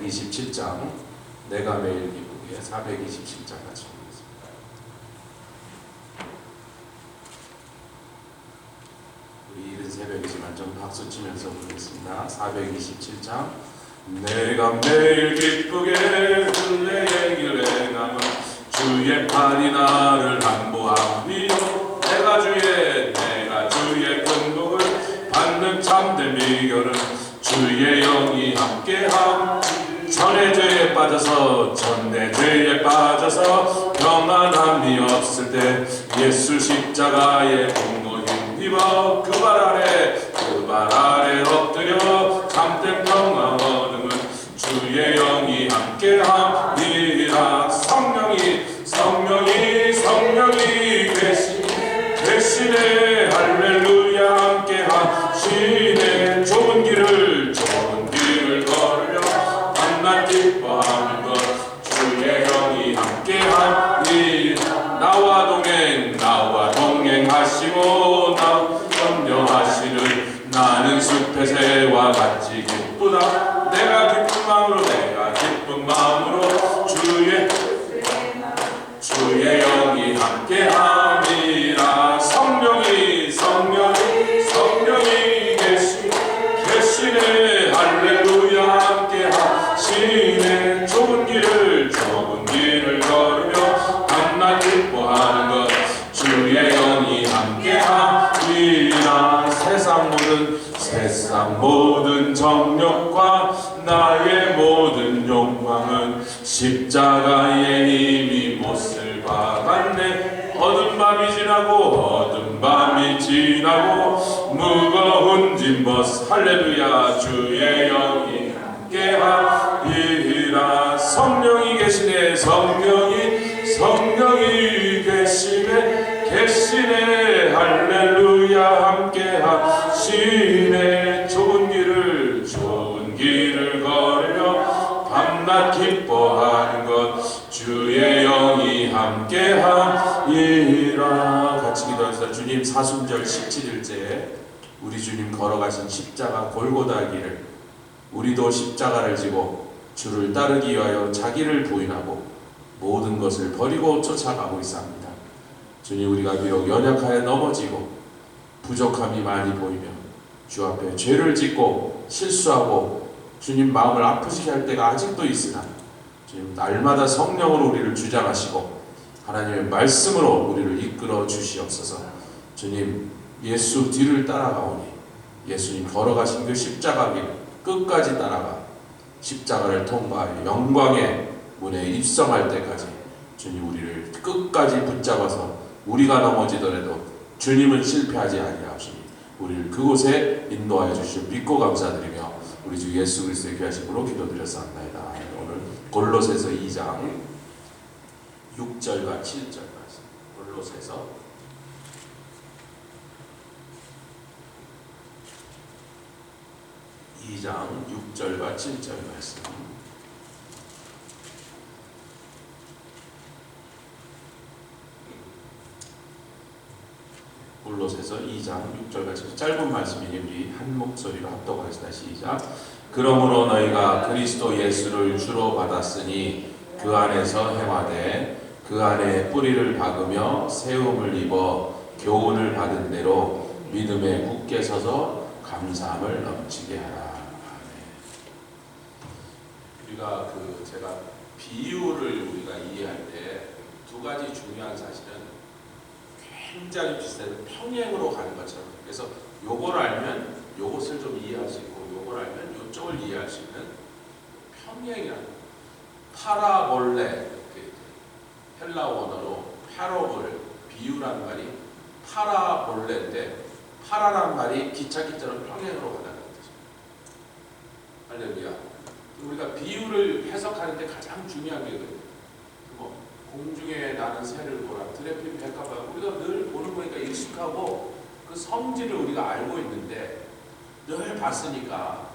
427장 내가 매일 기쁘게 427장 같이 보겠습니다. 우리 이른 새벽이지만 좀 박수 치면서 부르겠습니다. 427장 내가 매일 기쁘게 내 길을 행하며 주의 팔이 나를 안보하리요 내가 주의 큰 복을 받는 참된 비결은 주의 영이 함께함 전의 죄에 빠져서 평안함이 없을 때 예수 십자가의 공로 힘입어 그 발 아래 엎드려 참된 평안 얻음은 주의 영이 함께함이라 성령이 계시네 할렐루야 함께하시네 좁은 길을 걸으며 만나 기뻐하는 것 주의 영이 함께하니 나와 동행하시고 나 염려하시는 나는 숲의 새와 같이 기쁘다 내가 기쁜 마음으로 주의 영이 함께함이라 성령이 계시네 할렐루야 함께하시네 좁은 길을 걸으며 밤낮 기뻐하는 것 주의 영이 함께함이라 세상 모든 정욕과 나의 모든 욕망은 십자가의 힘이 못을 박았네 어두운 밤이 지나고 무거운 짐 벗 할렐루야 주의 영이 함께하리라 성령이 계시네 계시네 할렐루야 함께하시네 좁은 길을 걸으며 밤낮 기뻐하는 것 주의 영이 함께하리라 같이 기도합시다. 주님 사순절 17일째 우리 주님 걸어가신 십자가 골고다 길을 우리도 십자가를 지고 주를 따르기 위하여 자기를 부인하고 모든 것을 버리고 쫓아가고 있습니다. 주님 우리가 비록 연약하여 넘어지고 부족함이 많이 보이며 주 앞에 죄를 짓고 실수하고 주님 마음을 아프시게 할 때가 아직도 있으나 주님 날마다 성령으로 우리를 주장하시고 하나님의 말씀으로 우리를 이끌어 주시옵소서. 주님 예수 뒤를 따라가오니 예수님 걸어가신 그 십자가 길 끝까지 따라가 십자가를 통과하여 영광의 문에 입성할 때까지 주님 우리를 끝까지 붙잡아서 우리가 넘어지더라도 주님은 실패하지 아니하시니 우리를 그곳에 인도하여 주시오 믿고 감사드리며 우리 주 예수 그리스도의 귀하심으로 기도드렸사옵나이다. 오늘 골로새서 2장 6절과 7절 말씀 골로새서 2장 6절과 7절 말씀 골로새서 2장 6절과 7절 짧은 말씀이니 우리 한 목소리로 합독하겠습니다. 시작. 그러므로 너희가 그리스도 예수를 주로 받았으니 그 안에서 행하되 그 안에 뿌리를 박으며 세움을 입어 교훈을 받은 대로 믿음에 굳게 서서 감사함을 넘치게 하라. 우리가 제가 비유를 우리가 이해할 때 두 가지 중요한 사실은 굉장히 비슷해요. 평행으로 가는 것처럼. 그래서 요걸 알면 요것을 좀 이해할 수 있고 요걸 알면 요쪽을 이해할 수 있는 평행이라는 거예요. 파라볼레 헬라 원어로 파로볼 비유라는 말이 파라볼레인데 파라라는 말이 기차기처럼 평행으로 가다는 뜻이에요. 할렐루야. 우리가 비유를 해석하는데 가장 중요한 게 공중에 나는 새를 보라 드레핀 백합화 우리가 늘 보는 거니까 익숙하고 그 성질을 우리가 알고 있는데 늘 봤으니까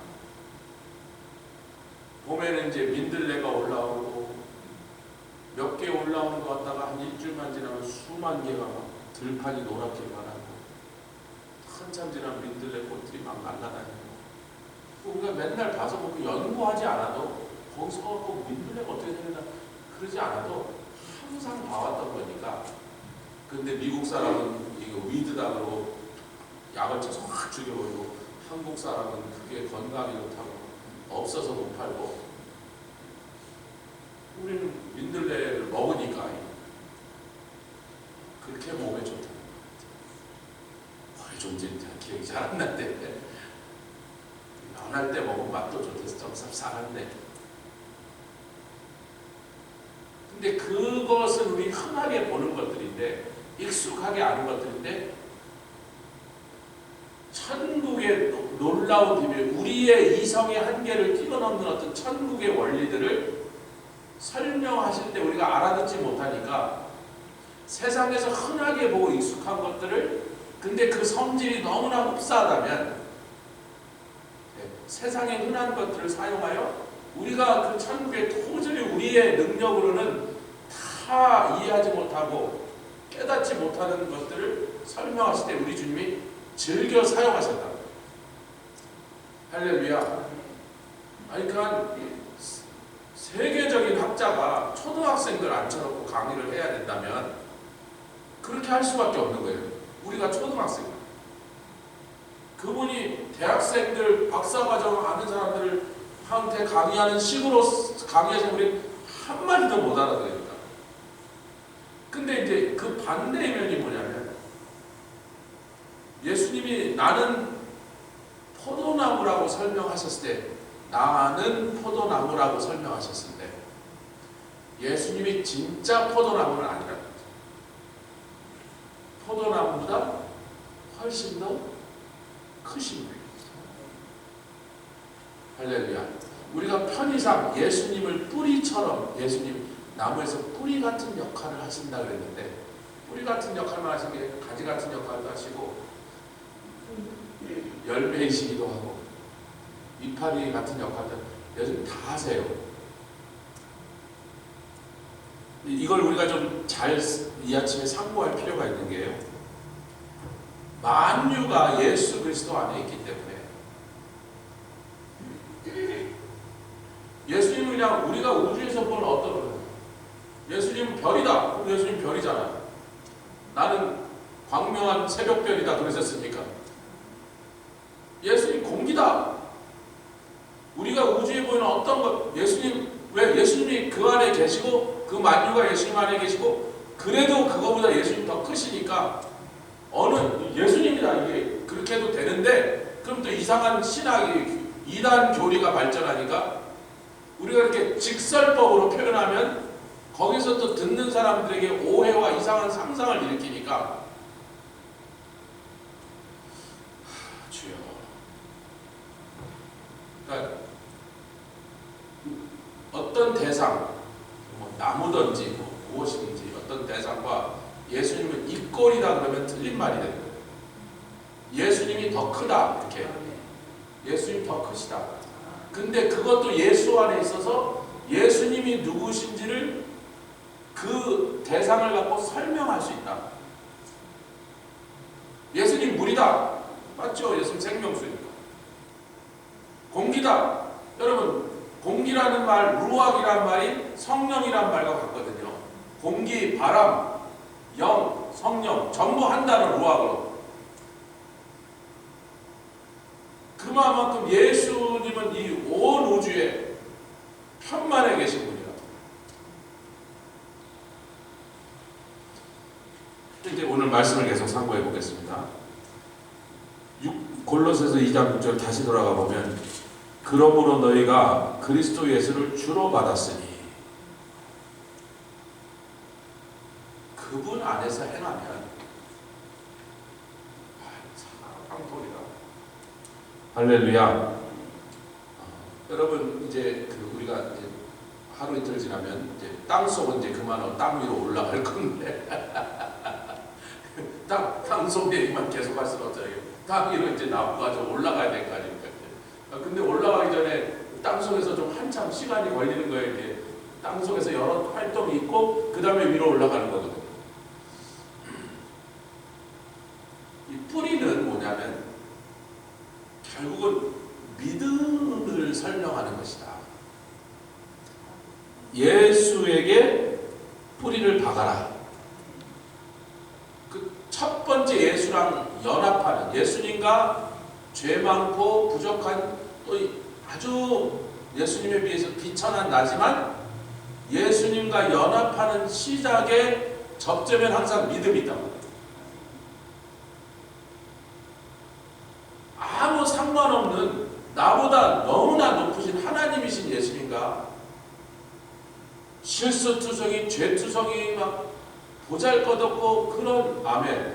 봄에는 이제 민들레가 올라오고 몇 개 올라오는 것 같다가 한 일주일만 지나면 수만 개가 막 들판이 노랗게 변하고 한참 지나면 민들레 꽃들이 막 날아다니고 우리가 맨날 봐서 뭐 연구하지 않아도 거기서 꼭 민들레가 어떻게 생겼나 그러지 않아도 항상 봐왔던 거니까. 근데 미국 사람은 이거 위드다 그러고 약을 쳐서 확 죽여버리고, 한국 사람은 그게 건강이 좋다고 없어서 못 팔고, 우리는 민들레를 먹으니까 그렇게 몸에 좋다는 것 같아요. 거의 좀 기억이 잘 안 나는데, 연할 때 먹으면 맛도 좋대서 좀 쌉쌀한데, 근데 그것은 우리 흔하게 보는 것들인데, 익숙하게 아는 것들인데, 천국의 놀라운 비밀, 우리의 이성의 한계를 뛰어넘는 어떤 천국의 원리들을 설명하실 때 우리가 알아듣지 못하니까, 세상에서 흔하게 보고 익숙한 것들을, 근데 그 성질이 너무나 흡사하다면 세상의 흔한 것들을 사용하여 우리가 그 천국에 도저히 우리의 능력으로는 다 이해하지 못하고 깨닫지 못하는 것들을 설명하실 때 우리 주님이 즐겨 사용하셨다. 할렐루야. 아니, 그러니까 세계적인 학자가 초등학생들 앉혀놓고 강의를 해야 된다면 그렇게 할 수밖에 없는 거예요. 우리가 초등학생, 그분이 대학생들, 박사과정 아는 사람들을 한테 강의하는 식으로 강의해서 우리 한마디도 못 알아들으니까. 근데 이제 그 반대의 면이 뭐냐면, 예수님이 나는 포도나무라고 설명하셨을 때, 나는 포도나무라고 설명하셨을 때, 예수님이 진짜 포도나무는 아니라는 거죠. 포도나무보다 훨씬 더 크신 거예요. 할렐루야. 우리가 편의상 예수님을 뿌리처럼, 예수님 나무에서 뿌리 같은 역할을 하신다 그랬는데, 뿌리 같은 역할만 하신 게 가지 같은 역할도 하시고, 열매이시기도 하고, 이파리 같은 역할도 요즘 다 하세요. 이걸 우리가 좀 잘 이 아침에 상고할 필요가 있는 게요, 만유가 예수 그리스도 안에 있기 때문에, 예수님은 그냥 우리가 우주에서 보는 어떤, 예수님은 별이다. 그럼 예수님 별이잖아. 나는 광명한 새벽별이다 그러셨으니까. 예수님 공기다. 우리가 우주에 보이는 어떤 것, 예수님, 왜 예수님이 그 안에 계시고 그 만유가 예수님 안에 계시고, 그래도 그거보다 예수님 더 크시니까 어느 예수님이다 이게 그렇게 해도 되는데, 그럼 또 이상한 신학이, 이단 교리가 발전하니까 우리가 이렇게 직설법으로 표현하면 거기서 또 듣는 사람들에게 오해와 이상한 상상을 일으키니까, 주여. 그러니까 어떤 대상, 뭐 나무든지 뭐 무엇이든지 어떤 대상과 예수님은 이꼴이다 그러면 틀린 말이 되는 거예요. 예수님이 더 크다 이렇게. 예수님 더 크시다. 근데 그것도 예수 안에 있어서 예수님이 누구신지를 그 대상을 갖고 설명할 수 있다. 예수님 물이다. 맞죠? 예수님 생명수니까. 공기다. 여러분, 공기라는 말, 루악이라는 말이 성령이라는 말과 같거든요. 공기, 바람, 영, 성령 전부 한다는 루악으로. 그만큼 예수님은 이 온 우주에 편만에 계신 분이다. 이제 오늘 말씀을 계속 상고해 보겠습니다. 골로새서 2장 6절 다시 돌아가 보면, 그러므로 너희가 그리스도 예수를 주로 받았으니 그분 안에서 행하면 사랑방토리다. 할렐루야. 여러분, 이제 우리가 이제 하루 이틀 지나면 이제 땅속은 이제 그만 땅 위로 올라갈 건데 땅 속 얘기만 계속 할 수는 없잖아요. 땅 위로 이제 나무가 좀 올라가야 될 거 아닙니까? 근데 올라가기 전에 땅 속에서 좀 한참 시간이 걸리는 거예요. 이게 땅 속에서 여러 활동이 있고 그 다음에 위로 올라가는 거거든요. 이 뿌리는 뭐냐면 결국은 믿음을 설명하는 것이다. 예수에게 뿌리를 박아라. 그 첫 번째 예수랑 연합하는, 예수님과 죄 많고 부족한, 또 아주 예수님에 비해서 비천한 나지만 예수님과 연합하는 시작의 접점엔 항상 믿음이 있단 말이에요. 아무 상관없는 나보다 너무나 높으신 하나님이신 예수님과 실수투성이, 죄투성이, 막 보잘것없고 그런, 아멘,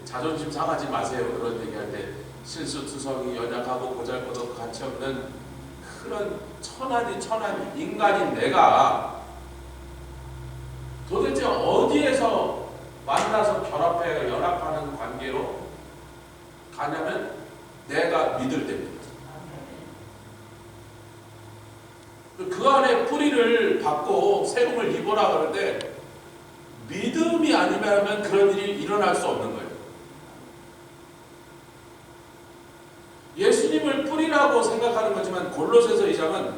자존심 상하지 마세요. 그런 얘기할 때 실수투성이, 연약하고 보잘것없고 가치없는 그런 천하디 천한 인간인 내가 도대체 어디에서 만나서 결합해 연합하는 관계로 가냐면 내가 믿을 때입니다. 그 안에 뿌리를 받고 세움을 입어라 그러는데 믿음이 아니면 그런 일이 일어날 수 없는 거예요. 예수님을 뿌리라고 생각하는 거지만 골로새서 2장은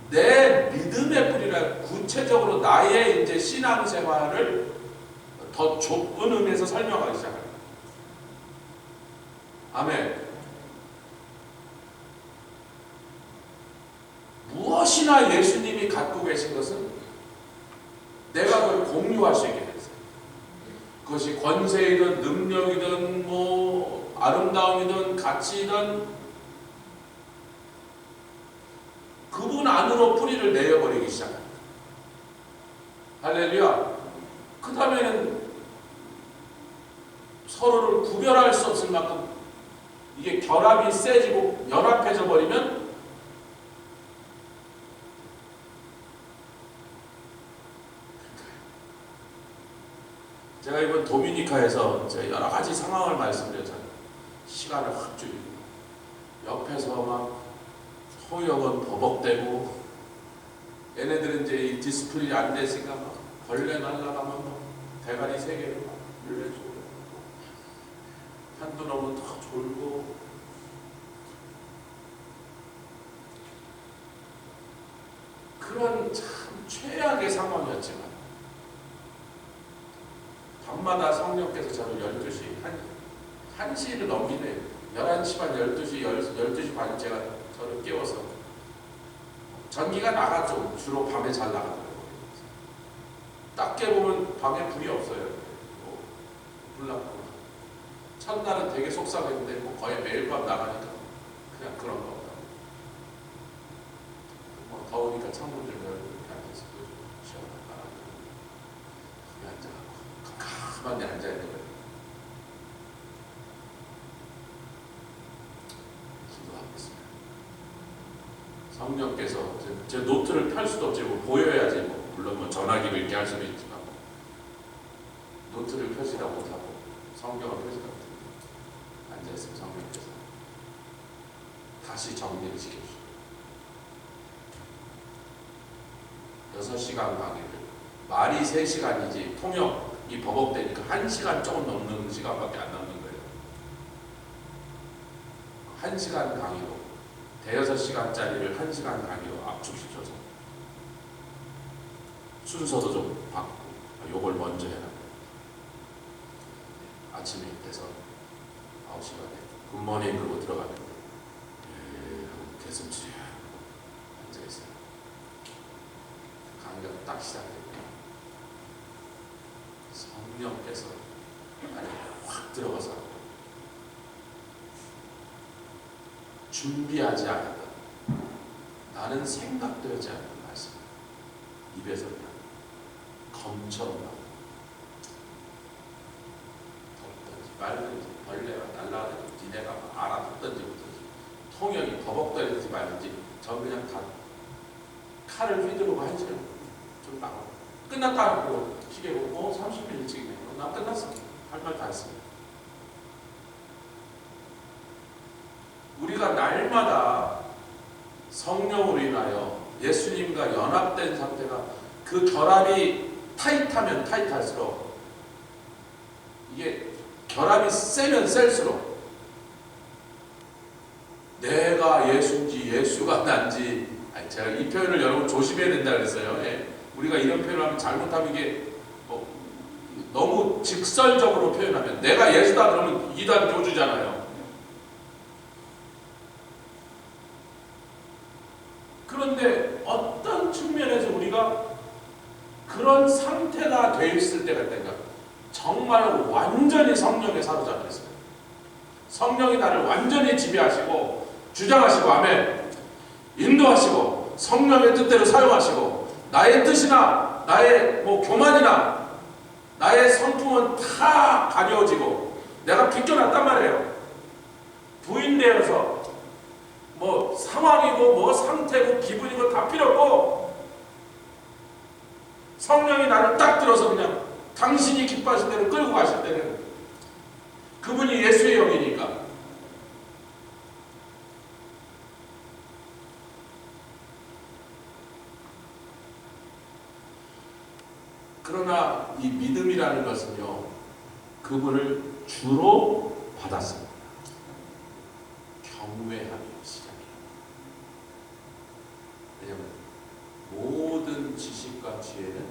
내 믿음의 뿌리라, 구체적으로 나의 이제 신앙생활을 더 좁은 의미에서 설명하기 시작합니다. 아멘. 무엇이나 예수님이 갖고 계신 것은 내가 그걸 공유할 수 있게 됐어요. 그것이 권세이든 능력이든 뭐 아름다움이든 가치이든 그분 안으로 뿌리를 내어버리기 시작합니다. 할렐루야. 그 다음에는 서로를 구별할 수 없을 만큼 이게 결합이 세지고 연합해져 버리면 제가 이번 도미니카에서 제가 여러 가지 상황을 말씀드렸잖아요. 시간을 확 줄이고 옆에서 막 소역은 버벅대고 얘네들은 이제 이 디스플레이 안 됐으니까 막 벌레 날라가면 막 대가리 3개를 막 물려주고 한두 놈은 더 졸고 그런 참 최악의 상황이었지만 밤마다 성령께서 저를 12시, 1시를 넘기네. 11시 반, 12시, 12시 반 제가 저를 깨워서 전기가 나갔죠. 주로 밤에 잘 나가더라고요. 딱 깨보면 방에 불이 없어요. 불났구나. 첫날은 되게 속상했는데 뭐 거의 매일 밤 나가니까 그냥 그런 거 없다. 뭐 더우니까 창문 좀 열고 앉아서 시원하다. 거기 앉아가고 가만히 앉아있는 거예요. 기도하겠습니다. 성령께서 제 노트를 펼 수도 없지, 뭐 보여야지, 뭐 물론 뭐 전화기를 이렇게 할 수도 있지만 뭐 노트를 펴지다 못하고 성경을 펴지다 못하고 앉아있으면 성령께서 다시 정리를 시켜주시고 6시간 강의를 말이 3시간이지 통역이 버벅대니까 1시간 조금 넘는 시간밖에 안 남는 거예요. 1시간 강의로 대여섯 시간짜리를 1시간 강의로 압축시켜서 순서도 좀 바꾸고 요걸 먼저 해라. 아침에 돼서 9시간에 굿모닝 그러고 들어가면 개슴치 앉아있어요. 강의가 딱 시작해요. 성령께서 안에 확 들어가서 준비하지 않았다. 나는 생각도 하지 않는 말씀. 입에서 그냥 검처럼 나오고 덥든지 말든지 벌레가 날라가든지 니네가 알아듣든지 못든지 통역이 버벅거리든지 말든지 저 그냥 다 칼을 휘두르고 1시간 좀 나가고 끝났다 하고 시계 보고 30분 일찍이네. 나 끝났어. 할 말 다 했습니다. 우리가 날마다 성령으로 인하여 예수님과 연합된 상태가 그 결합이 타이트하면 타이트할수록 이게 결합이 세면 셀수록 내가 예수인지 예수가 난지 아니, 제가 이 표현을 여러분 조심해야 된다 그랬어요. 예. 우리가 이런 표현을 하면 잘못하면 이게 너무 직설적으로 표현하면 내가 예수다 그러면 이단 교주잖아요. 그런데 어떤 측면에서 우리가 그런 상태가 돼 있을 때가 있다니까 정말 완전히 성령에 사로잡혀 있어요. 성령이 나를 완전히 지배하시고 주장하시고 아멘 인도하시고 성령의 뜻대로 사용하시고 나의 뜻이나 나의 교만이나 나의 성품은 다 가려워지고 내가 비껴났단 말이에요. 부인되어서 상황이고 상태고 기분이고 다 필요 없고 성령이 나를 딱 들어서 그냥 당신이 기뻐하실 때는 끌고 가실 때는 그분이 예수의 영이니까 그러나 이 믿음이라는 것은요 그분을 주로 받았습니다. 경외함이 시작이에요. 왜냐하면 모든 지식과 지혜는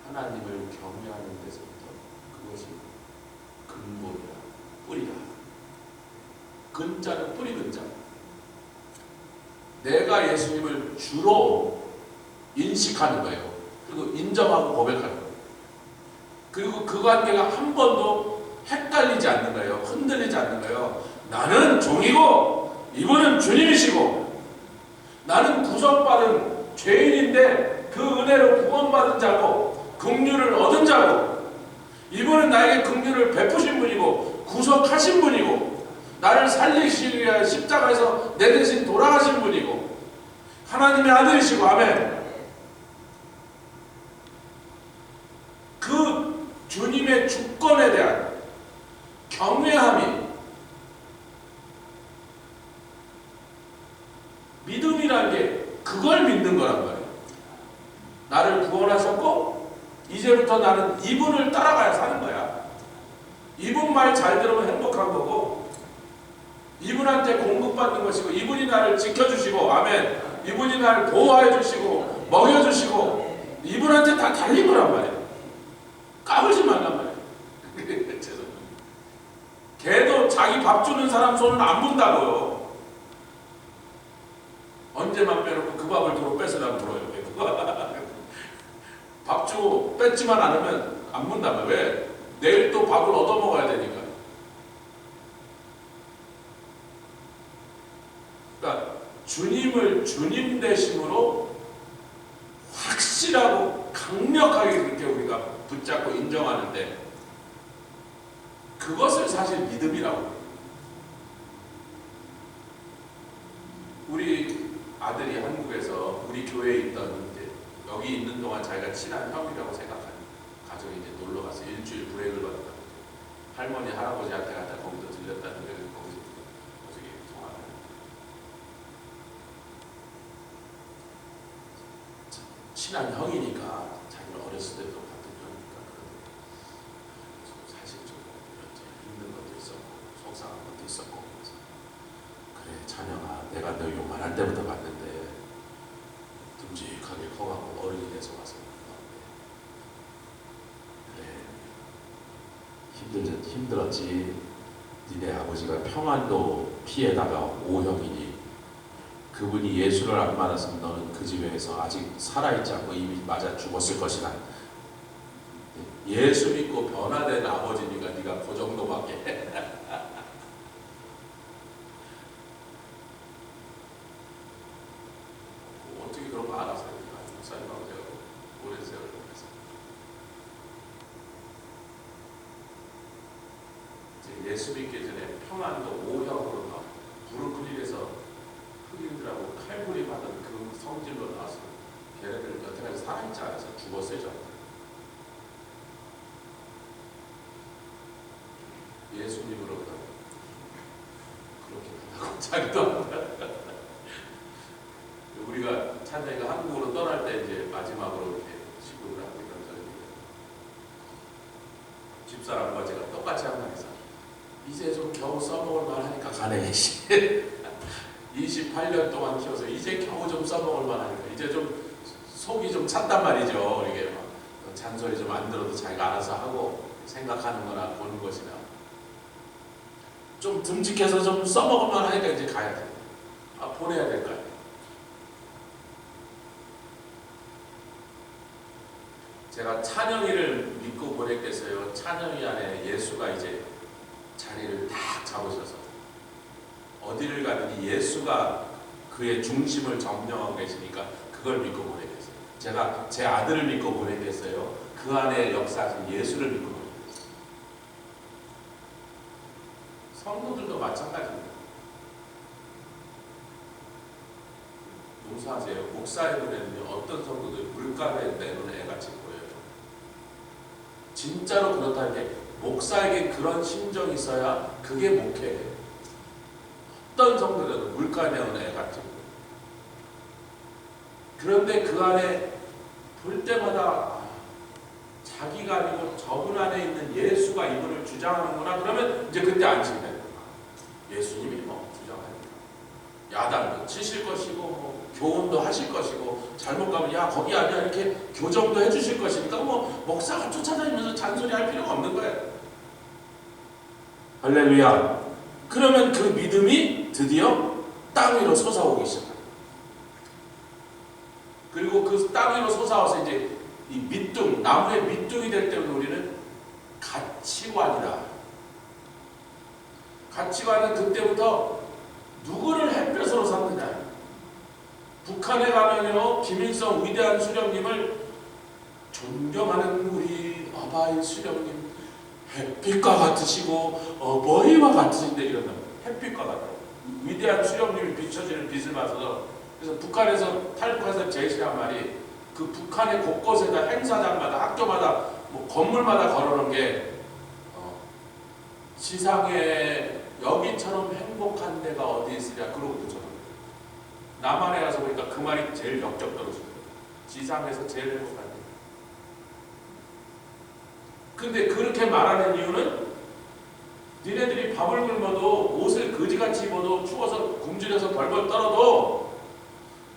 하나님을 경외하는 데서부터 그것이 근본이라 뿌리라. 근자는 뿌리 근자. 내가 예수님을 주로 인식하는 거예요. 그리고 인정하고 고백하는 거예요. 그리고 그 관계가 한 번도 헷갈리지 않는 거예요. 흔들리지 않는 거예요. 나는 종이고 이분은 주님이시고 나는 구속받은 죄인인데 그 은혜로 구원받은 자고 긍휼을 얻은 자고 이분은 나에게 긍휼을 베푸신 분이고 구속하신 분이고 나를 살리시기 위해 십자가에서 내 대신 돌아가신 분이고 하나님의 아들이시고 아멘. 그 주님의 주권에 대한 경외함이 믿음이라는 게 그걸 믿는 거란 말이에요. 나를 구원하셨고 이제부터 나는 이분을 따라가야 사는 거야. 이분 말 잘 들으면 행복한 거고 이분한테 공급받는 것이고 이분이 나를 지켜주시고 아멘 이분이 나를 보호해 주시고 먹여주시고 이분한테 다 달린 거란 말이에요. 까불지 말란 말이에요. 죄송합니다. 걔도 자기 밥 주는 사람 손은 안 문다고요. 언제만 빼놓고 그 밥을 도로 뺏으려고 물어요. 밥 주고 뺏지만 않으면 안 문다며. 왜? 내일 또 밥을 얻어먹어야 되니까. 그러니까 주님을 주님 되심으로 확실하고 강력하게 그렇게 우리가 붙잡고 인정하는데 그것을 사실 믿음이라고 해요. 우리 아들이 한국에서 우리 교회에 있던 이제 여기 있는 동안 자기가 친한 형이라고 생각하는 가족이 이제 놀러 가서 일주일 브레이크를 받았다. 할머니 할아버지한테 갔다 거기서 들렸다는데 거기서 저기 통화를 친한 형이니까 자기가 어렸을 때도 같은 형이니까 사실 좀 힘든 것도 있었고 속상한 것도 있었고 그래서 그래 자녀가 내가 너 요만할 때부터 봤는데 듬직하게 커가고 어른이 돼서 와서 그래 힘들었지. 니네 아버지가 평안도 피해다가 오형이니 그분이 예수를 안 만났으면 너는 그 집에서 아직 살아있지 않고 이미 맞아 죽었을 것이다. 예수 믿고 변화된 아버지니까 네가 그 정도밖에 어떻게 그런 거 알았어요? 목사님하고 제가 오랜 세월을 보면서 예수 믿기 전에 평안도 오형으로 막 브루클린에서 흑인들하고 칼부림 하던 그 성질로 나와서 걔네들 여태까지 살아있지 않아서 죽었어요. 저한테. 예수님으로 그렇게 하고 자기도 우리가 찬자이가 한국으로 떠날 때 이제 마지막으로 이렇게 시구를 하고 이러면서 집사람과 제가 똑같이 한 말이죠. 이제 좀 겨우 써먹을 만하니까 가네. 28년 동안 키워서 이제 겨우 좀 써먹을 만하니까 이제 좀 속이 좀 찼단 말이죠. 이게 막 잔소리 좀 안 들어도 자기가 알아서 하고 생각하는 거나 보는 것이나 좀 듬직해서 좀 써먹을 만하니까 이제 가야 돼. 보내야 될 거 아니에요. 제가 찬영이를 믿고 보냈겠어요. 찬영이 안에 예수가 이제 자리를 딱 잡으셔서 어디를 가든지 예수가 그의 중심을 점령하고 계시니까 그걸 믿고 보냈겠어요. 제가 제 아들을 믿고 보냈겠어요. 그 안에 역사하신 예수를 믿고 보냈겠어요. 성도들도 마찬가지입니다. 용서하세요. 목사의 눈에는 어떤 성도들 물감에 내 눈에 애같이 보여요. 진짜로 그렇다는 게 목사에게 그런 심정이 있어야 그게 목회예요. 어떤 성도들은 물감에 오는 애같이 보여요. 그런데 그 안에 볼 때마다 자기가 아니고 저분 안에 있는 예수가 이분을 주장하는구나. 그러면 이제 그때 안심이 되는 거야. 예수님이 뭐 주장하니까 야단도 치실 것이고 뭐 교훈도 하실 것이고 잘못 가면 야 거기 아니야 이렇게 교정도 해주실 것이니까 뭐 목사가 쫓아다니면서 잔소리할 필요가 없는 거예요. 할렐루야. 그러면 그 믿음이 드디어 땅 위로 솟아오기 시작합니다. 그리고 그 땅 위로 솟아와서 이제 이 밑둥, 나무의 밑둥이 될 때는 우리는 가치관이다. 가치관은 그때부터 누구를 햇볕으로 삼느냐. 북한에 가면요, 김일성 위대한 수령님을 존경하는 우리 아바이 수령님 햇빛과 같으시고 머리와 같으신데 이런다. 햇빛과 같다. 위대한 수령님이 비춰지는 빛을 봐서 그래서 북한에서 탈북해서 제시한 말이 그 북한의 곳곳에다 행사장마다 학교마다 뭐 건물마다 걸어놓은 게 지상에 여기처럼 행복한 데가 어디 있으랴 그러고 붙여놓은 거예요. 남한에 가서 보니까 그 말이 제일 역겹더라고요. 지상에서 제일 행복한 데. 근데 그렇게 말하는 이유는 니네들이 밥을 굶어도 옷을 거지같이 입어도 추워서 굶주려서 벌벌 떨어도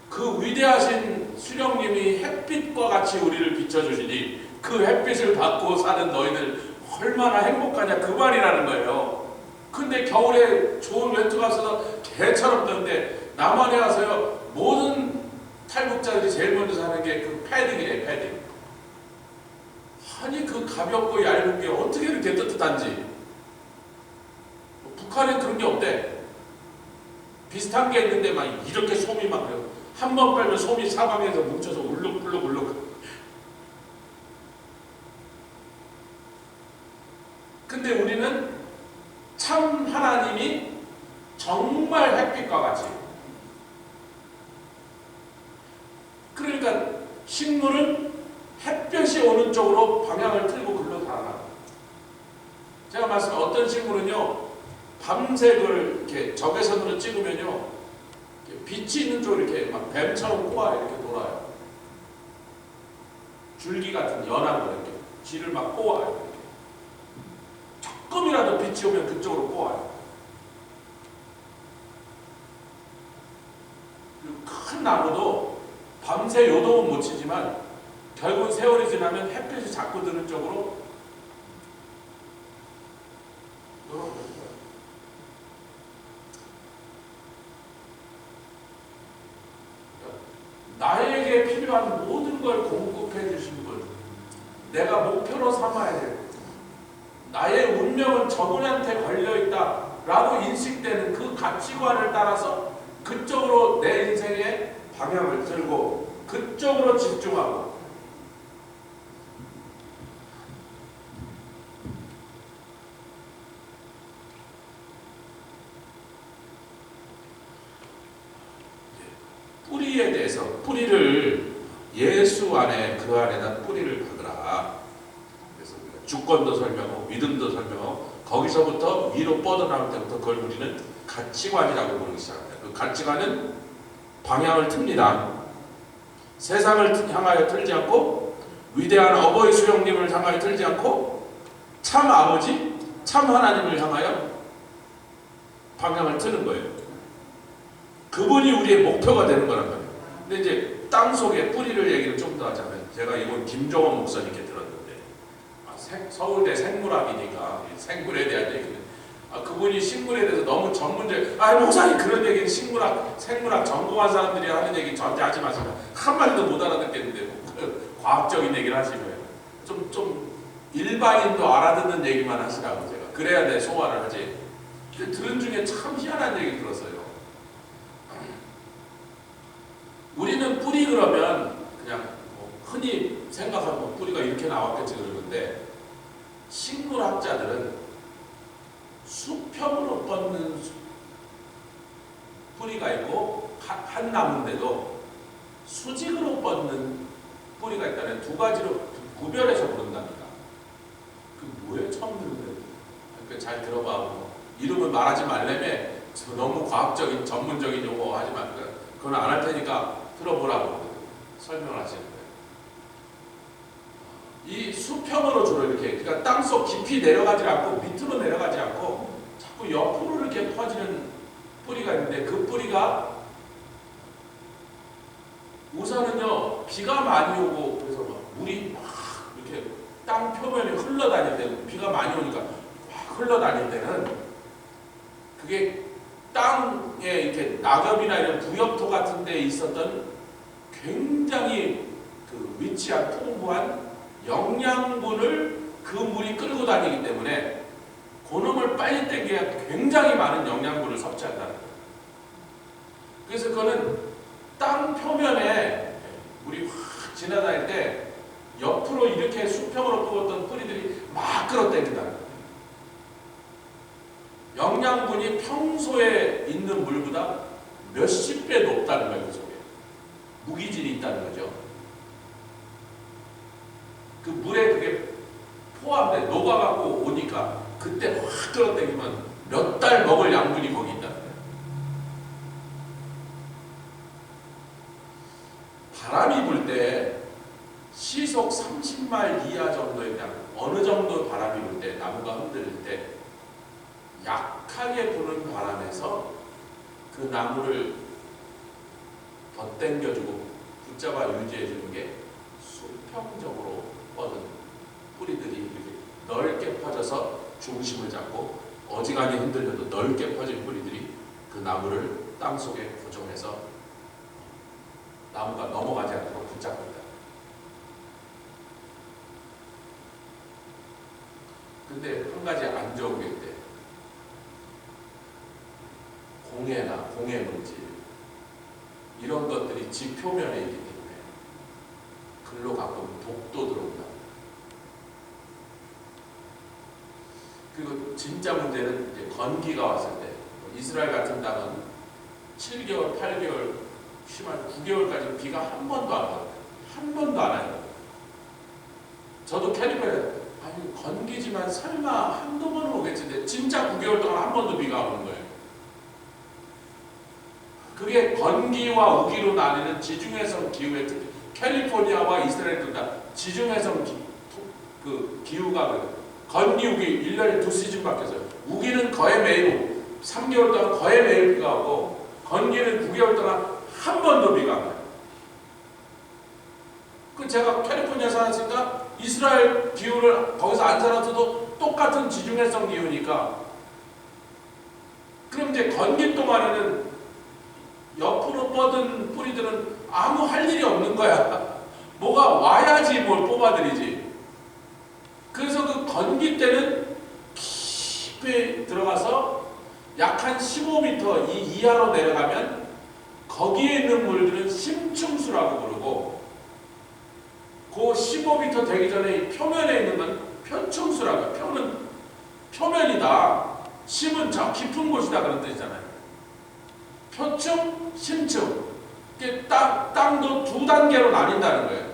그 위대하신 수령님이 햇빛과 같이 우리를 비춰주시니 그 햇빛을 받고 사는 너희들 얼마나 행복하냐 그 말이라는 거예요. 근데 겨울에 좋은 렌트가 있어서 개처럼 더운데 남한에 가서요 모든 탈북자들이 제일 먼저 사는 게 그 패딩이래. 패딩. 아니 그 가볍고 얇은 게 어떻게 이렇게 뜨뜻한지. 북한엔 그런 게 없대. 비슷한 게 있는데 막 이렇게 솜이 막 그래요. 한 번 빨면 솜이 사방에서 뭉쳐서 울룩울룩. 근데 우리는 참 하나님이 정말 햇빛과 같이. 그러니까 식물은 햇볕이 오는 쪽으로 방향을 틀고 글로 달아나요. 제가 말씀한 어떤 식물은요 밤새 그걸 이렇게 적외선으로 찍으면요 빛이 있는 쪽으로 이렇게 막 뱀처럼 꼬아요. 이렇게 돌아요. 줄기 같은 연한 거 이렇게 쥐를 막 꼬아요. 조금이라도 빛이 오면 그쪽으로 꼬아요. 그리고 큰 나무도 밤새 요동은 못 치지만 결국 세월이 지나면 햇빛이 자꾸 드는 쪽으로 나에게 필요한 모든 걸 공급해 주신 분, 내가 목표로 삼아야 될 나의 운명은 저분한테 걸려있다 라고 인식되는 그 가치관을 따라서 그쪽으로 내 인생의 방향을 들고 그쪽으로 집중하고 뿌리에 대해서 뿌리를 예수 안에 그 안에다 뿌리를 박으라. 그래서 주권도 설명하고 믿음도 설명하고 거기서부터 위로 뻗어나올 때부터 그걸 우리는 가치관이라고 부르기 시작합니다. 그 가치관은 방향을 틉니다. 세상을 향하여 틀지 않고 위대한 어버이 수령님을 향하여 틀지 않고 참 아버지, 참 하나님을 향하여 방향을 트는 거예요. 그분이 우리의 목표가 되는 거란 말이에요. 근데 이제 땅 속에 뿌리를 얘기를 좀 더 하자면, 제가 이번 김종원 목사님께 들었는데, 서울대 생물학이니까 생물에 대한 얘기는, 그분이 식물에 대해서 너무 전문적, 목사님 그런 얘기는 생물학 전공한 사람들이 하는 얘기 절대 하지 마시고, 한마디도 못 알아듣겠는데 과학적인 얘기를 하시고요. 좀 일반인도 알아듣는 얘기만 하시라고 제가. 그래야 내 소화를 하지. 들은 중에 참 희한한 얘기 들었어요. 우리는 뿌리 그러면 그냥 흔히 생각하면 뿌리가 이렇게 나왔겠지 그러는데, 식물학자들은 수평으로 뻗는 뿌리가 있고 한 나무인데도 수직으로 뻗는 뿌리가 있다는 두 가지로 구별해서 부른답니다. 그 뭐예요? 처음 들은 거예요. 그러니까 잘 들어봐. 이름은 말하지 말래며 너무 과학적인 전문적인 용어 하지 말고, 그건 안 할 테니까 들어보라고 설명을 하시는 거예요. 이 수평으로 주로 이렇게, 그러니까 땅속 깊이 내려가지 않고 밑으로 내려가지 않고 자꾸 옆으로 이렇게 퍼지는 뿌리가 있는데, 그 뿌리가 우선은요 비가 많이 오고 그래서 막 물이 막 이렇게 땅 표면에 흘러다닐 때, 비가 많이 오니까 막 흘러다닐 때는 그게 땅에 이렇게 낙엽이나 이런 부엽토 같은 데 있었던 굉장히 그 위치한 풍부한 영양분을 그 물이 끌고 다니기 때문에 그놈을 빨리 땡겨야 굉장히 많은 영양분을 섭취한다는 거예요. 그래서 그거는 땅 표면에 물이 확 지나다닐 때 옆으로 이렇게 수평으로 뻗었던 뿌리들이 막 끌어당긴다는 거예요. 영양분이 평소에 있는 물보다 몇십 배 높다는 거예요. 그 속에 무기질이 있다는 거죠. 그 물에 그게 포함돼 녹아갖고 오니까 그때 확 끌어당기면 몇 달 먹을 양분이 거기 있다는 거예요. 바람이 불 때 시속 30마일 이하 정도의, 그냥 어느 정도 바람이 불 때, 나무가 흔들릴 때 약하게 부는 바람에서 그 나무를 덧당겨주고 붙잡아 유지해주는 게 수평적으로 뻗은 뿌리들이 이렇게 넓게 퍼져서 중심을 잡고, 어지간히 흔들려도 넓게 퍼진 뿌리들이 그 나무를 땅속에 고정해서 나무가 넘어가지 않도록 붙잡습니다. 근데 한 가지 안 좋은 게 있대. 공해나 공해물질 이런 것들이 지 표면에 있기 때문에 글로 가끔 독도 들어온다. 그리고 진짜 문제는 이제 건기가 왔을 때, 이스라엘 같은 땅은 7개월, 8개월, 심한 9개월까지 비가 한 번도 안 와요. 한 번도 안 와요. 저도 캘리포니아, 건기지만 설마 한두 번은 오겠지. 근데 진짜 9개월 동안 한 번도 비가 오는 거예요. 그게 건기와 우기로 나뉘는 지중해성 기후의 특징. 캘리포니아와 이스라엘 둘 다 지중해성 기후가 그래요. 건기, 우기 1년에 2시즌밖에 없어요. 우기는 거의 매일 오고 3개월 동안 거의 매일 비가 오고, 건기는 9개월 동안 한 번도 비가 안 와요. 그 제가 캘리포니아 살았으니까 이스라엘 기후를 거기서 안 살았어도 똑같은 지중해성 기후니까, 그럼 이제 건기 동안에는 옆으로 뻗은 뿌리들은 아무 할 일이 없는 거야. 뭐가 와야지 뭘 뽑아들이지. 그래서 그 건기 때는 깊이 들어가서 약 한 15m 이하로 내려가면 거기에 있는 물들은 심층수라고 부르고, 그 15m 되기 전에 이 표면에 있는 건 편층수라고 해요. 표는 표면이다. 심은 저 깊은 곳이다 그런 뜻이잖아요. 표층, 심층. 땅도 두 단계로 나뉜다는 거예요.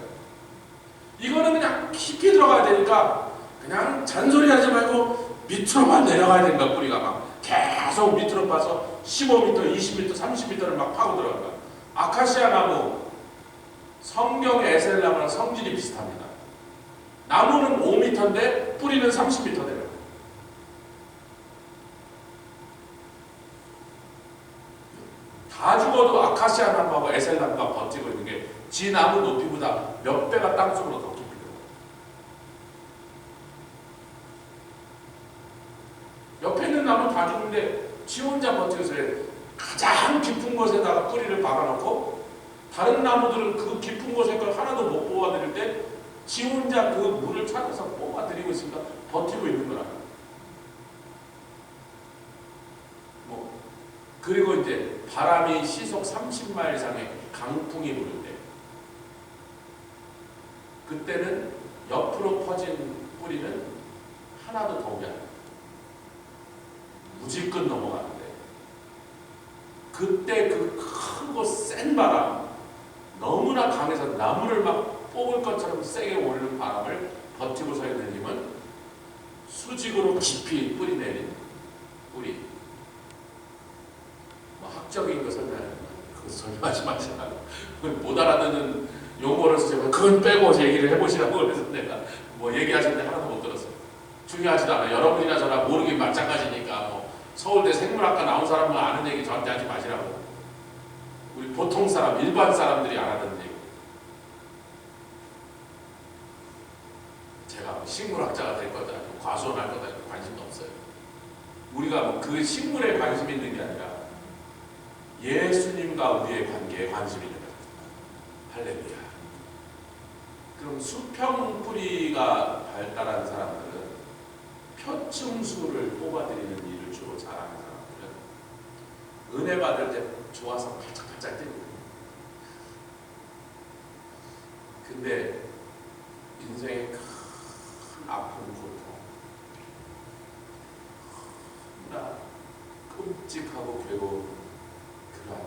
이거는 그냥 깊이 들어가야 되니까 그냥 잔소리 하지 말고 밑으로만 내려가야 된다. 뿌리가 막 계속 밑으로 파서 15m, 20m, 30m를 막 파고 들어간다. 아카시아 나무, 성경 에셀나무랑 성질이 비슷합니다. 나무는 5m인데 뿌리는 30m 돼요. 다 죽어도 아카시아 나무하고 에셀 나무가 버티고 있는 게 지 나무 높이보다 몇 배가 땅속으로 더 깊이 들어가요. 옆에 있는 나무 다 죽는데 지 혼자 버티고 있어요. 가장 깊은 곳에다가 뿌리를 박아놓고 다른 나무들은 그 깊은 곳에 걸 하나도 못 뽑아들일 때 지 혼자 그 물을 찾아서 뽑아들이고 있으니까 버티고 있는 거라. 그리고 이제 바람이 시속 30마일 이상의 강풍이 부를 때 그때는 옆으로 퍼진 뿌리는 하나도 도움이 안 돼요. 무지껏 넘어가는데 그때 그 크고 센 바람 너무나 강해서 나무를 막 뽑을 것처럼 세게 오르는 바람을 버티고 서 있는 힘은 수직으로 깊이 뿌리 내린 뿌리. 학적인 거 설명하는 거예요. 그거 설명하지 마시라고. 못 알아듣는 용어를 쓰자면 그건 빼고 얘기를 해보시라고 그래서 내가 뭐 얘기하시는데 하나도 못 들었어요. 중요하지도 않아요. 여러분이나 저나 모르긴 마찬가지니까 뭐 서울대 생물학과 나온 사람만 아는 얘기 저한테 하지 마시라고. 우리 보통 사람, 일반 사람들이 알아듣는 얘기. 제가 뭐 식물학자가 될 것도 아니고 과수원할 것도 아니고 관심도 없어요. 우리가 뭐 그 식물에 관심 있는 게 아니라 예수님과 우리의 관계에 관심이 있는 거예요. 할렐루야. 그럼 수평 뿌리가 발달한 사람들은 표층수를 뽑아들이는 일을 주로 잘하는 사람들은 은혜 받을 때 좋아서 팔짝팔짝 뛰는 거예요. 근데 인생의 큰 아픈 고통, 나 끔찍하고 괴로운 그러한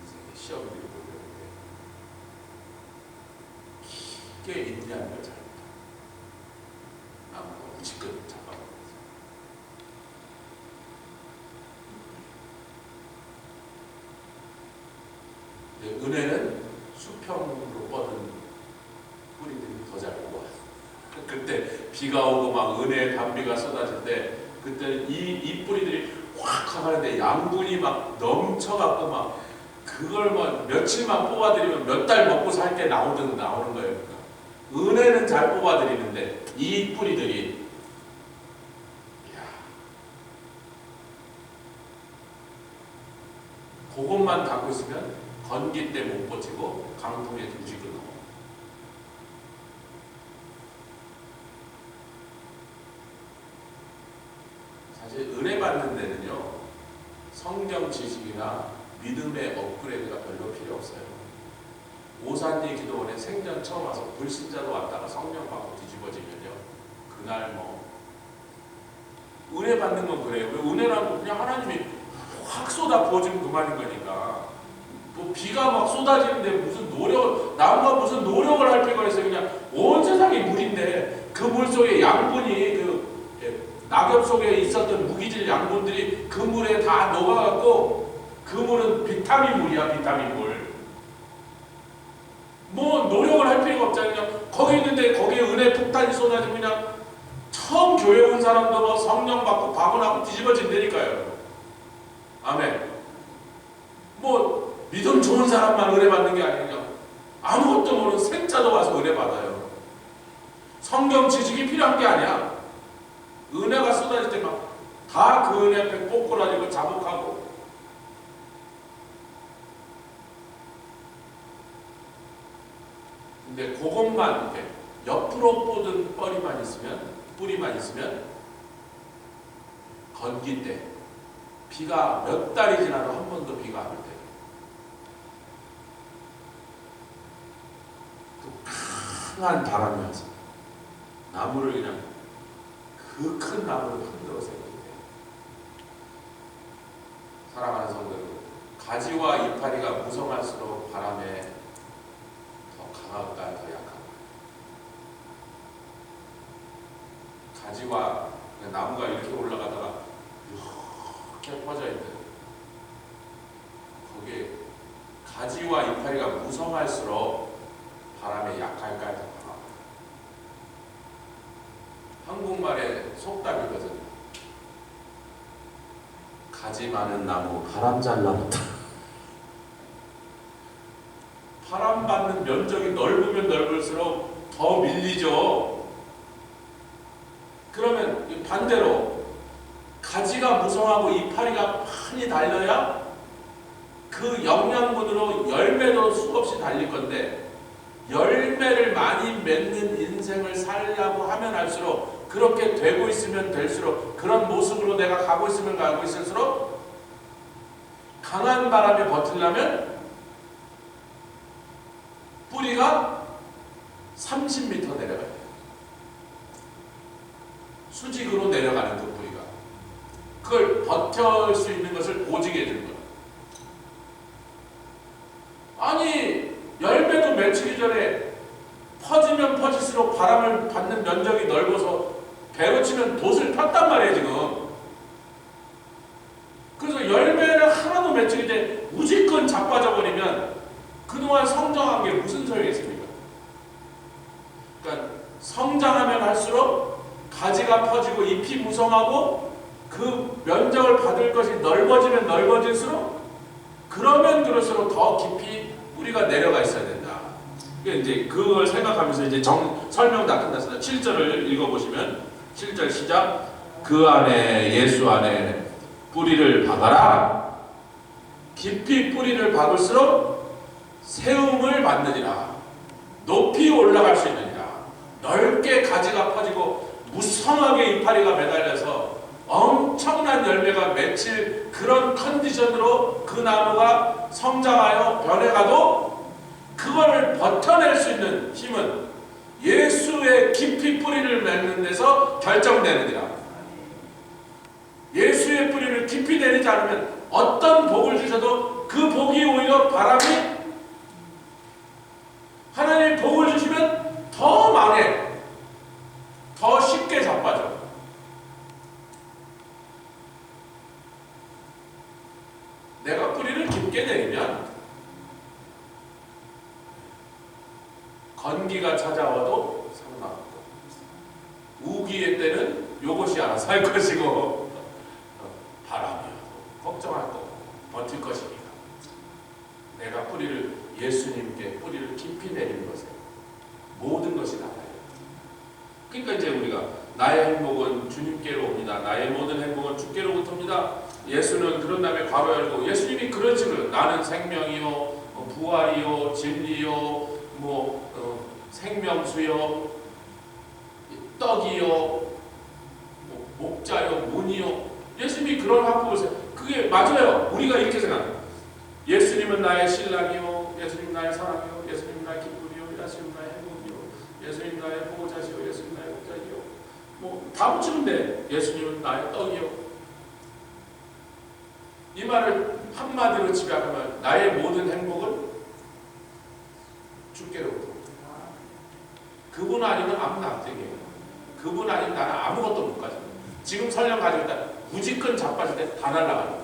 인생의 시험들이 보이는데 깊게 인내하는 걸 잘못하고 나무가 무지껏 잡아먹어서 은혜는 수평으로 뻗은 뿌리들이 더 잘 뽑아요. 그때 비가 오고 막 은혜의 단비가 쏟아질 때 그때 이 뿌리들이 확 하는데 양분이 막 넘쳐갖고 막 그걸 뭐 며칠만 뽑아들이면 몇 달 먹고 살 때 나오는 거예요. 은혜는 잘 뽑아들이는데 이 뿌리들이 그것만 갖고 있으면 건기 때 못 버티고 강풍에 무지껏 넘어. 사실 은혜 받는 데는요 성경 지식이나 믿음의 업그레이드가 별로 필요 없어요. 오산리 기도원에 생전 처음 와서 불신자도 왔다가 성령 받고 뒤집어지면요 그날 뭐 은혜 받는 건 그래요. 은혜라는 건 그냥 하나님이 확 쏟아 부어주면 그만인 거니까 뭐 비가 막 쏟아지는데 무슨 나무가 무슨 노력을 할 필요가 있어요. 그냥 온 세상이 물인데 그 물 속에 양분이 낙엽 속에 있었던 무기질 양분들이 그 물에 다 녹아갖고 그 물은 비타민 물이야. 비타민 물. 뭐 노력을 할 필요가 없잖아요. 그냥 거기 있는데 거기에 은혜 폭탄이 쏟아지면 그냥 처음 교회 온 사람도 뭐 성령 받고 박원하고 뒤집어진다니까요. 아멘. 뭐 믿음 좋은 사람만 은혜 받는 게 아니냐. 아무것도 모르는 생자도 와서 은혜 받아요. 성경 지식이 필요한 게 아니야. 은혜가 쏟아질 때 막 다 그 은혜 앞에 꼬꾸라지고 자복하고 근데 그것만 이렇게 옆으로 뻗은 뿌리만 있으면 건기 때 비가 몇 달이 지나도 한 번도 비가 안 올 때 또 강한 바람이 와서 나무를 그냥 그 큰 나무를 흔들어 세울 때 사랑하는 성도들 가지와 이파리가 무성할수록 바람에 더 강할까 더 약할까 가지와 나무가 이렇게 올라가다가 이렇게 퍼져 있는 거기에 가지와 이파리가 무성할수록 바람에 약할까 더 강할까 한국말의 속담이거든요. 가지 많은 나무 바람 잘 나온다. 바람받는 면적이 넓으면 넓을수록 더 밀리죠. 그러면 반대로 가지가 무성하고 이파리가 많이 달려야 그 영양분으로 열매도 수없이 달릴 건데, 열매를 많이 맺는 인생을 살려고 하면 할수록, 그렇게 되고 있으면 될수록, 그런 모습으로 내가 가고 있으면 가고 있을수록 강한 바람에 버티려면 뿌리가 30m 내려가야 돼요. 수직으로 내려가는 그 뿌리가. 그걸 버텨올 수 있는 것을 보직해 주는 거예요. 아니, 열매도 맺히기 전에 퍼지면 퍼질수록 바람을 받는 면적이 넓어서 배로 치면 돛을 폈단 말이에요, 지금. 그래서 열매를 하나도 맺히기 전에 무지건 자빠져 버리면 그동안 성장한 게 무슨 소용이 있습니까? 그러니까 성장하면 할수록 가지가 퍼지고 잎이 무성하고 그 면적을 받을 것이 넓어지면 넓어질수록, 그러면 그럴수록 더 깊이 뿌리가 내려가 있어야 된다. 그러니까 이제 그걸 생각하면서 이제 설명 다 끝났습니다. 7절을 읽어보시면, 7절 시작. 그 안에, 예수 안에 뿌리를 박아라. 깊이 뿌리를 박을수록 세움을 받느니라. 높이 올라갈 수 있느니라. 넓게 가지가 퍼지고 무성하게 이파리가 매달려서 엄청난 열매가 맺힐 그런 컨디션으로 그 나무가 성장하여 변해가도, 그거를 버텨낼 수 있는 힘은 예수의 깊이 뿌리를 맺는 데서 결정되느니라. 예수의 뿌리를 깊이 내리지 않으면 어떤 복을 주셔도 그 복이 오히려 바람이, 하나님 복을 주시면 더 망해, 더 쉽게 자빠져. 내가 뿌리를 깊게 내리면 건기가 찾아와도 상관없고, 우기의 때는 요것이 알아서 할 것이고, 바람이어도 걱정할 거고 버틸 것이니까 내가 뿌리를, 예수님께 뿌리를 깊이 내리는 것에 모든 것이 나아요. 그러니까 이제 우리가 나의 행복은 주님께로 옵니다. 나의 모든 행복은 주께로부터 옵니다. 예수는 그런 다음에 괄호 열고, 예수님이 그런 식으로 나는 생명이요, 부활이요, 진리요, 생명수요, 떡이요, 목자요, 문이요. 예수님이 그런 화법을 써요. 그게 맞아요. 우리가 이렇게 생각해요. 예수님은 나의 신랑이요, 예수님 나의 사랑이요, 예수님 나의 기쁨이요, 예수님 나의 행복이요, 예수님 나의 보호자시요, 예수님 나의 목자이요. 다 붙이면 돼. 예수님은 나의 떡이요. 이 말을 한마디로 집약하면 나의 모든 행복은 주께로부터. 그분 아니면 아무나 안 되게요. 그분 아니면 나는 아무것도 못 가져. 지금 설령 가지고 있다 무지건 자빠질 때 다 날아가요.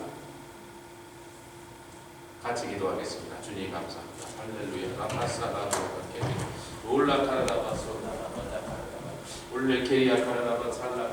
같이 기도하겠습니다. 주님 감사합니다. 할렐루야. 라파사다도 올라카라다바소 올레케리아 카라다바 살라